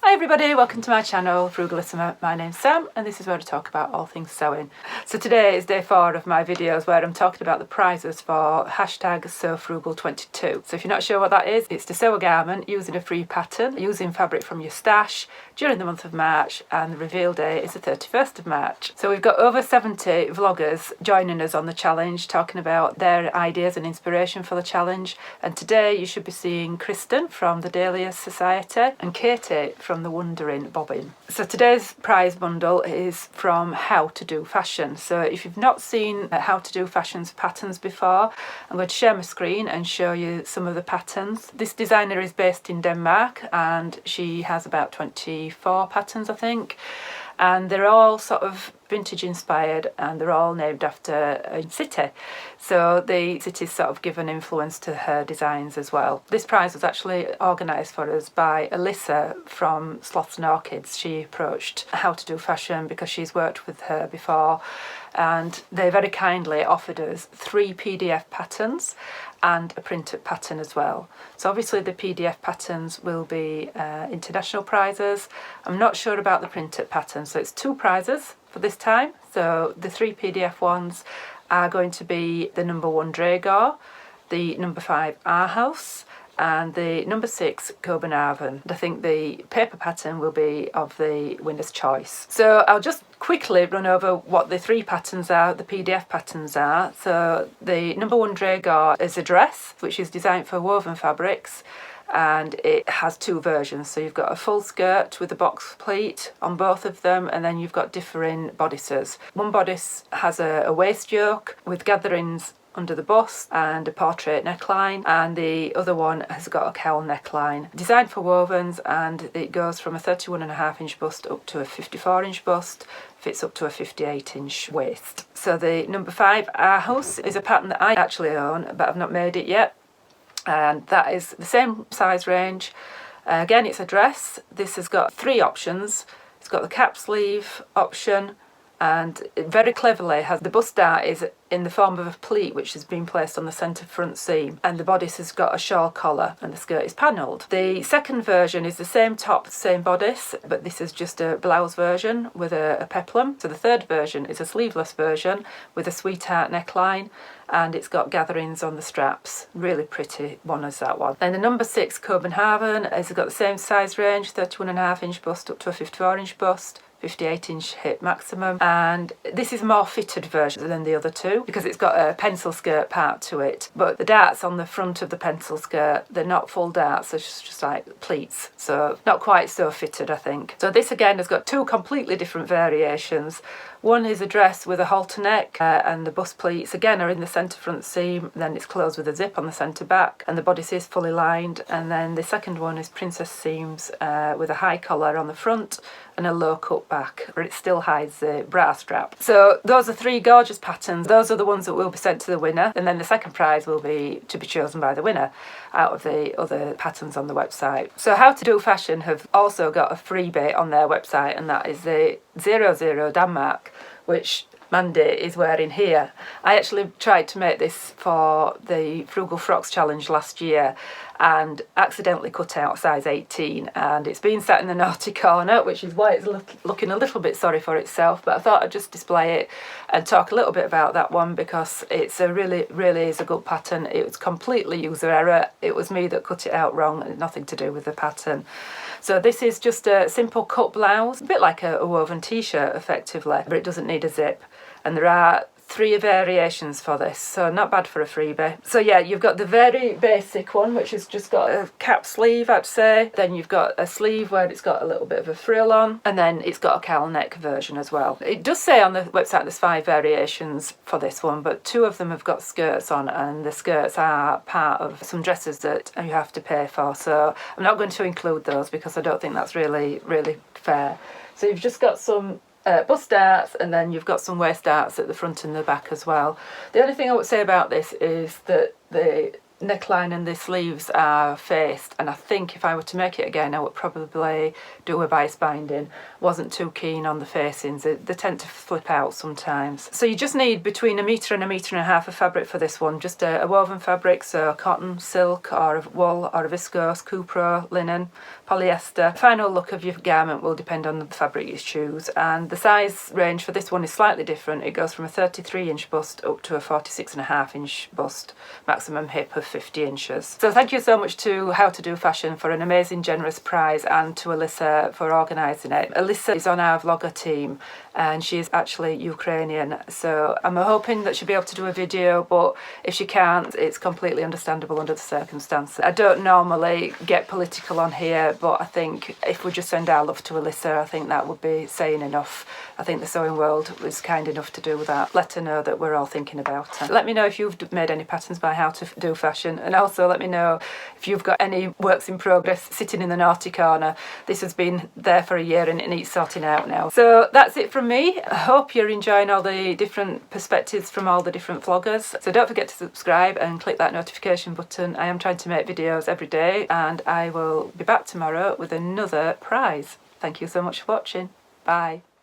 Hi everybody, welcome to my channel Frugalisama. My name's Sam and this is where I talk about all things sewing. So today is day 4 of my videos where I'm talking about the prizes for hashtag Sew Frugal 22. So if you're not sure what that is, it's to sew a garment using a free pattern, using fabric from your stash during the month of March, and the reveal day is the 31st of March. So we've got over 70 vloggers joining us on the challenge, talking about their ideas and inspiration for the challenge. And today you should be seeing Kristen from the Dahlia Society and Katie from the Wondering Bobbin. So today's prize bundle is from How to Do Fashion. So if you've not seen How to Do Fashion's patterns before, I'm going to share my screen and show you some of the patterns. This designer is based in Denmark and she has about 24 patterns, I think, and they're all sort of vintage inspired and they're all named after a city, so the city's sort of given influence to her designs as well. This prize was actually organised for us by Alyssa from Sloths and Orchids. She approached How to Do Fashion because she's worked with her before, and they very kindly offered us 3 PDF patterns and a printed pattern as well. So obviously the PDF patterns will be international prizes. I'm not sure about the printed pattern, so it's 2 prizes for this time. So the 3 PDF ones are going to be the number 1 Dragar, the number 5 Aarhus, and the number 6 Copenhagen. I think the paper pattern will be of the winner's choice. So I'll just quickly run over what the 3 patterns are, the PDF patterns are. So the number 1 Dragar is a dress, which is designed for woven fabrics, and it has 2 versions. So you've got a full skirt with a box pleat on both of them, and then you've got differing bodices. One bodice has a waist yoke with gatherings under the bust and a portrait neckline, and the other one has got a cowl neckline. Designed for wovens, and it goes from a 31.5-inch bust up to a 54-inch bust, fits up to a 58-inch waist. So the number 5 Aarhus is a pattern that I actually own, but I've not made it yet, and that is the same size range. Again, it's a dress. This has got 3 options. It's got the cap sleeve option, and it very cleverly has the bust dart is in the form of a pleat which has been placed on the centre front seam, and the bodice has got a shawl collar and the skirt is panelled. The second version is the same top, same bodice, but this is just a blouse version with a peplum. So the third version is a sleeveless version with a sweetheart neckline, and it's got gatherings on the straps. Really pretty one is that one. And the number 6 Copenhagen has got the same size range, 31.5-inch bust up to a 54-inch bust, 58-inch hip maximum, and this is a more fitted version than the other 2 because it's got a pencil skirt part to it, but the darts on the front of the pencil skirt, they're not full darts, they're just like pleats, so not quite so fitted, I think. So this again has got 2 completely different variations. One is a dress with a halter neck, and the bust pleats again are in the centre front seam, then it's closed with a zip on the centre back, and the bodice is fully lined. And then the second one is princess seams with a high collar on the front and a low cut back, but it still hides the bra strap. So those are 3 gorgeous patterns. Those are the ones that will be sent to the winner, and then the second prize will be to be chosen by the winner out of the other patterns on the website. So How to Do Fashion have also got a freebie on their website, and that is the 00 Denmark, which Mandy is wearing here. I actually tried to make this for the Frugal Frocks challenge last year and accidentally cut out size 18, and it's been sat in the naughty corner, which is why it's looking a little bit sorry for itself, but I thought I'd just display it and talk a little bit about that one because it's a really is a good pattern. It was completely user error. It was me that cut it out wrong and nothing to do with the pattern. So this is just a simple cut blouse, a bit like a woven t-shirt effectively, but it doesn't need a zip, and there are 3 variations for this, so not bad for a freebie. So yeah, you've got the very basic one, which has just got a cap sleeve, I'd say. Then you've got a sleeve where it's got a little bit of a frill on, and then it's got a cowl neck version as well. It does say on the website there's 5 variations for this one, but 2 of them have got skirts on, and the skirts are part of some dresses that you have to pay for, so I'm not going to include those because I don't think that's really fair. So you've just got some bust darts, and then you've got some waist darts at the front and the back as well. The only thing I would say about this is that the neckline and the sleeves are faced, and I think if I were to make it again I would probably do a bias binding. Wasn't too keen on the facings, they tend to flip out sometimes. So you just need between 1 metre and 1.5 metres of fabric for this one, just a woven fabric, so cotton, silk or a wool or a viscose, cupro, linen, polyester. Final look of your garment will depend on the fabric you choose, and the size range for this one is slightly different. It goes from a 33-inch bust up to a 46.5-inch bust, maximum hip of 50 inches. So thank you so much to How to Do Fashion for an amazing generous prize, and to Alyssa for organising it. Alyssa is on our vlogger team and she's actually Ukrainian, so I'm hoping that she'll be able to do a video, but if she can't, it's completely understandable under the circumstances. I don't normally get political on here, but I think if we just send our love to Alyssa, I think that would be saying enough. I think the sewing world was kind enough to do that. Let her know that we're all thinking about her. Let me know if you've made any patterns by How to Do Fashion, and also let me know if you've got any works in progress sitting in the naughty corner. This has been there for a year and it needs sorting out now. So that's it from me. I hope you're enjoying all the different perspectives from all the different vloggers. So don't forget to subscribe and click that notification button. I am trying to make videos every day, and I will be back tomorrow with another prize. Thank you so much for watching. Bye.